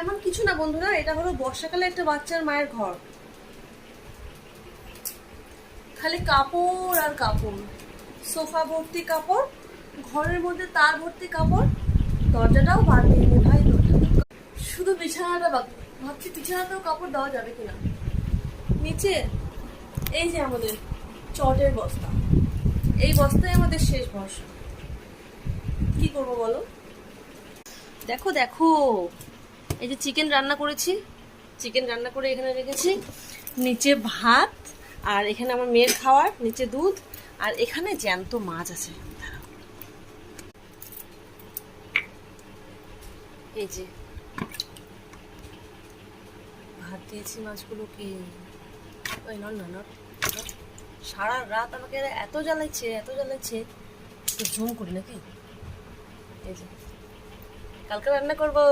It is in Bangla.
তেমন কিছু না বন্ধুরা, এটা হলো বর্ষাকালে একটা বাচ্চার মায়ের ঘর। খালি কাপড় আর কাপড়, সোফা ভর্তি কাপড়, ঘরের মধ্যে তার ভর্তি কাপড়, দরজাটাও বার দিয়ে নে ভাই, দরজাটা শুধু বিছানাটা বাকি। ভাবছি বিছানাতেও কাপড় দেওয়া যাবে কিনা। নিচে এই যে আমাদের চটের বস্তা, এই বস্তায় আমাদের শেষ ভরসা। কি করবো বলো? দেখো দেখো, এই যে চিকেন রান্না করেছি, চিকেন রান্না করে এখানে রেখেছি। নিচে ভাত, আর এখানে আমার মেয়ের খাওয়ার, নিচে দুধ, আর এখানে জ্যান্ত মাছ আছে। এই যে ভাত দিয়েছি মাছগুলোকে। ওই নন না নট, সারা রাত আমাকে এত জ্বালাচ্ছে, এত জ্বালাচ্ছে, তো জুম করি নাকি। এই যে কালকে রান্না করবো।